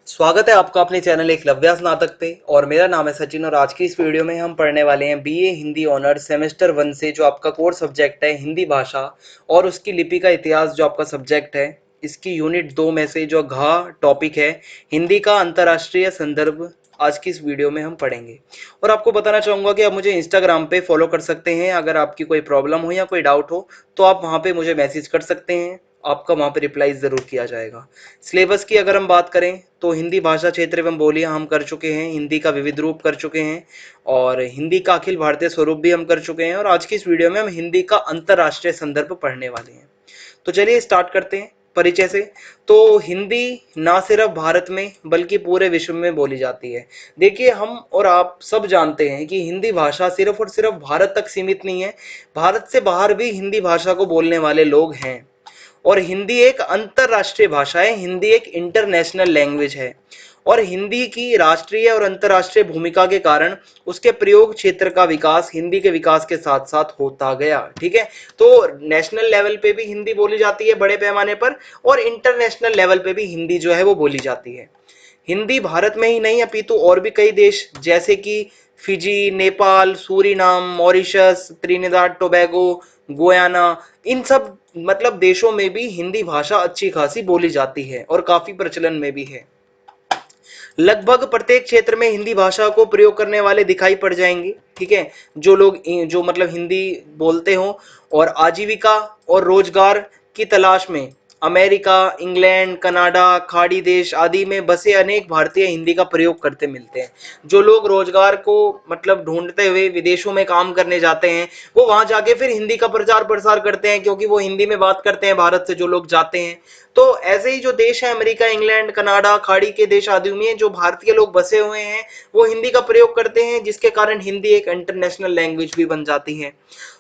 स्वागत है आपका अपने चैनल एकलव्य स्नातक पे। और मेरा नाम है सचिन और आज की इस वीडियो में हम पढ़ने वाले हैं बीए हिंदी ऑनर्स सेमेस्टर 1 से जो आपका कोर सब्जेक्ट है हिंदी भाषा और उसकी लिपि का इतिहास जो आपका सब्जेक्ट है। इसकी यूनिट 2 में से जो घा टॉपिक है हिंदी का अंतर्राष्ट्रीय संदर्भ आज की इस वीडियो में हम पढ़ेंगे। और आपको बताना चाहूंगा कि आप मुझे इंस्टाग्राम पे फॉलो कर सकते हैं। अगर आपकी कोई प्रॉब्लम हो या कोई डाउट हो तो आप वहां पे मुझे मैसेज कर सकते हैं, आपका वहां पे रिप्लाई जरूर किया जाएगा। सिलेबस की अगर हम बात करें तो हिंदी भाषा क्षेत्र एवं बोलियां हम कर चुके हैं, हिंदी का विविध रूप कर चुके हैं और हिंदी का अखिल भारतीय स्वरूप भी हम कर चुके हैं। और आज की इस वीडियो में हम हिंदी का अंतर्राष्ट्रीय संदर्भ पढ़ने वाले हैं। तो चलिए स्टार्ट करते हैं परिचय से। तो हिंदी ना सिर्फ भारत में बल्कि पूरे विश्व में बोली जाती है। देखिए, हम और आप सब जानते हैं कि हिंदी भाषा सिर्फ और सिर्फ भारत तक सीमित नहीं है, भारत से बाहर भी हिंदी भाषा को बोलने वाले लोग हैं। और हिंदी एक अंतरराष्ट्रीय भाषा है, हिंदी एक इंटरनेशनल लैंग्वेज है। और हिंदी की राष्ट्रीय और अंतरराष्ट्रीय भूमिका के कारण उसके प्रयोग क्षेत्र का विकास हिंदी के विकास के साथ साथ होता गया। ठीक है, तो नेशनल लेवल पे भी हिंदी बोली जाती है बड़े पैमाने पर, और इंटरनेशनल लेवल पे भी हिंदी जो है वो बोली जाती है। हिंदी भारत में ही नहीं अपितु और भी कई देश जैसे कि Fiji, Nepal, Suriname, Mauritius, Trinidad Tobago, Guyana, इन सब मतलब देशों में भी हिंदी भाषा अच्छी खासी बोली जाती है और काफी प्रचलन में भी है। लगभग प्रत्येक क्षेत्र में हिंदी भाषा को प्रयोग करने वाले दिखाई पड़ जाएंगे। ठीक है, जो लोग जो मतलब हिंदी बोलते हो और आजीविका और रोजगार की तलाश में अमेरिका, इंग्लैंड, कनाडा, खाड़ी देश आदि में बसे अनेक भारतीय हिंदी का प्रयोग करते मिलते हैं। जो लोग रोजगार को मतलब ढूंढते हुए विदेशों में काम करने जाते हैं वो वहां जाके फिर हिंदी का प्रचार प्रसार करते हैं, क्योंकि वो हिंदी में बात करते हैं भारत से जो लोग जाते हैं। तो ऐसे ही जो देश है अमेरिका, इंग्लैंड, कनाडा, खाड़ी के देश आदि में जो भारतीय लोग बसे हुए हैं वो हिंदी का प्रयोग करते हैं, जिसके कारण हिंदी एक इंटरनेशनल लैंग्वेज भी बन जाती है।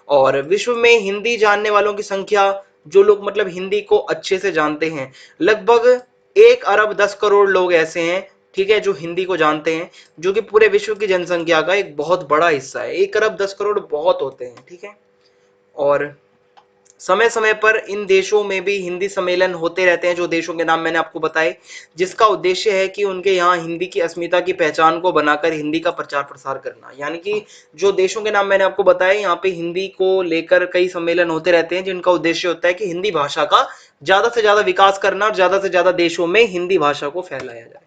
और विश्व में हिंदी जानने वालों की संख्या, जो लोग मतलब हिंदी को अच्छे से जानते हैं, लगभग 1 अरब 10 करोड़ लोग ऐसे हैं। ठीक है, जो हिंदी को जानते हैं, जो कि पूरे विश्व की जनसंख्या का एक बहुत बड़ा हिस्सा है। 1 अरब 10 करोड़ बहुत होते हैं। ठीक है, और समय समय पर इन देशों में भी हिंदी सम्मेलन होते रहते हैं, जो देशों के नाम मैंने आपको बताए, जिसका उद्देश्य है कि उनके यहाँ हिंदी की अस्मिता की पहचान को बनाकर हिंदी का प्रचार प्रसार करना। यानी कि जो देशों के नाम मैंने आपको बताए, यहाँ पे हिंदी को लेकर कई सम्मेलन होते रहते हैं, जिनका उद्देश्य होता है कि हिंदी भाषा का ज्यादा से ज्यादा विकास करना और ज्यादा से ज्यादा देशों में हिंदी भाषा को फैलाया जाए।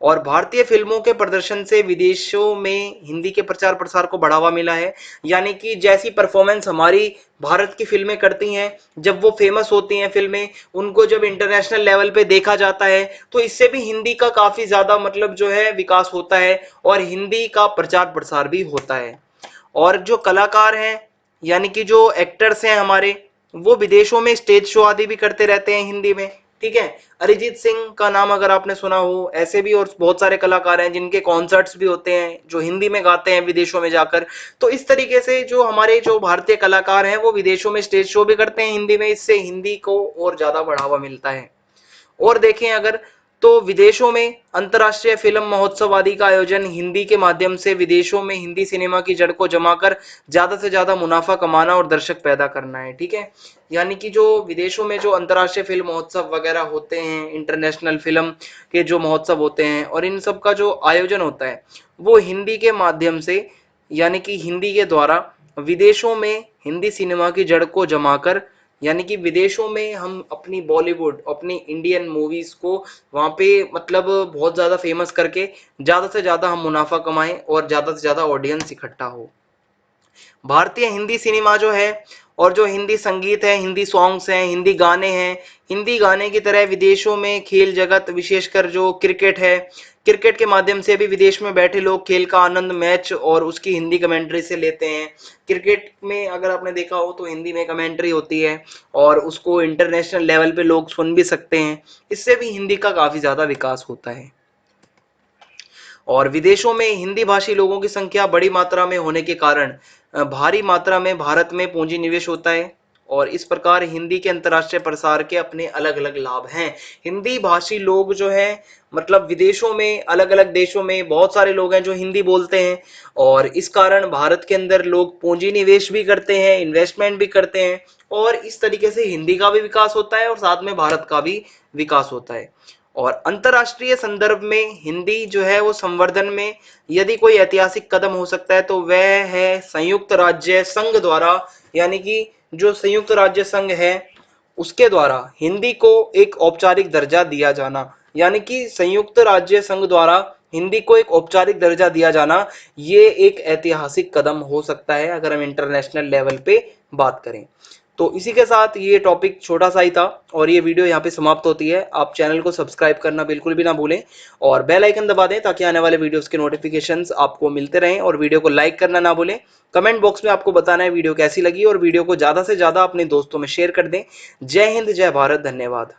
और भारतीय फिल्मों के प्रदर्शन से विदेशों में हिंदी के प्रचार प्रसार को बढ़ावा मिला है। यानी कि जैसी परफॉर्मेंस हमारी भारत की फिल्में करती हैं, जब वो फेमस होती हैं फिल्में, उनको जब इंटरनेशनल लेवल पे देखा जाता है तो इससे भी हिंदी का काफी ज्यादा मतलब जो है विकास होता है और हिंदी का प्रचार प्रसार भी होता है। और जो कलाकार हैं यानी कि जो एक्टर्स हैं हमारे, वो विदेशों में स्टेज शो आदि भी करते रहते हैं हिंदी में। ठीक है, अरिजीत सिंह का नाम अगर आपने सुना हो, ऐसे भी और बहुत सारे कलाकार हैं जिनके कॉन्सर्ट्स भी होते हैं जो हिंदी में गाते हैं विदेशों में जाकर। तो इस तरीके से जो हमारे जो भारतीय कलाकार हैं वो विदेशों में स्टेज शो भी करते हैं हिंदी में, इससे हिंदी को और ज्यादा बढ़ावा मिलता है। और देखें अगर तो विदेशों में अंतर्राष्ट्रीय फिल्म महोत्सव आदि का आयोजन हिंदी के माध्यम से विदेशों में हिंदी सिनेमा की जड़ को जमाकर ज्यादा से ज्यादा मुनाफा कमाना और दर्शक पैदा करना है। ठीक है, यानी कि जो विदेशों में जो अंतर्राष्ट्रीय फिल्म महोत्सव वगैरह होते हैं, इंटरनेशनल फिल्म के जो महोत्सव होते हैं और इन सब का जो आयोजन होता है वो हिंदी के माध्यम से, यानी कि हिंदी के द्वारा विदेशों में हिंदी सिनेमा की जड़ को जमाकर, यानी कि विदेशों में हम अपनी बॉलीवुड अपनी इंडियन मूवीज को वहां पे मतलब बहुत ज्यादा फेमस करके ज्यादा से ज्यादा हम मुनाफा कमाएं और ज्यादा से ज्यादा ऑडियंस इकट्ठा हो। भारतीय हिंदी सिनेमा जो है और जो हिंदी संगीत है, हिंदी सॉन्ग्स हैं, हिंदी गाने हैं, हिंदी गाने की तरह विदेशों में खेल जगत विशेषकर जो क्रिकेट है, क्रिकेट के माध्यम से भी विदेश में बैठे लोग खेल का आनंद मैच और उसकी हिंदी कमेंट्री से लेते हैं। क्रिकेट में अगर आपने देखा हो तो हिंदी में कमेंट्री होती है और उसको इंटरनेशनल लेवल पे लोग सुन भी सकते हैं। इससे भी हिंदी का काफी ज्यादा विकास होता है। और विदेशों में हिंदी भाषी लोगों की संख्या बड़ी मात्रा में होने के कारण भारी मात्रा में भारत में पूंजी निवेश होता है और इस प्रकार हिंदी के अंतर्राष्ट्रीय प्रसार के अपने अलग अलग लाभ हैं। हिंदी भाषी लोग जो है मतलब विदेशों में अलग अलग देशों में बहुत सारे लोग हैं जो हिंदी बोलते हैं और इस कारण भारत के अंदर लोग पूंजी निवेश भी करते हैं, इन्वेस्टमेंट भी करते हैं और इस तरीके से हिंदी का भी विकास होता है और साथ में भारत का भी विकास होता है। और अंतर्राष्ट्रीय संदर्भ में हिंदी जो है वो संवर्धन में यदि कोई ऐतिहासिक कदम हो सकता है तो वह है संयुक्त राज्य संघ द्वारा, यानी कि जो संयुक्त राज्य संघ है उसके द्वारा हिंदी को एक औपचारिक दर्जा दिया जाना। यानी कि संयुक्त राज्य संघ द्वारा हिंदी को एक औपचारिक दर्जा दिया जाना, ये एक ऐतिहासिक कदम हो सकता है अगर हम इंटरनेशनल लेवल पे बात करें। तो इसी के साथ ये टॉपिक छोटा सा ही था और ये वीडियो यहाँ पे समाप्त होती है। आप चैनल को सब्सक्राइब करना बिल्कुल भी ना भूलें और बेल आइकन दबा दें ताकि आने वाले वीडियोस के नोटिफिकेशंस आपको मिलते रहें, और वीडियो को लाइक करना ना भूलें। कमेंट बॉक्स में आपको बताना है वीडियो कैसी लगी और वीडियो को ज़्यादा से ज़्यादा अपने दोस्तों में शेयर कर दें। जय हिंद, जय भारत, धन्यवाद।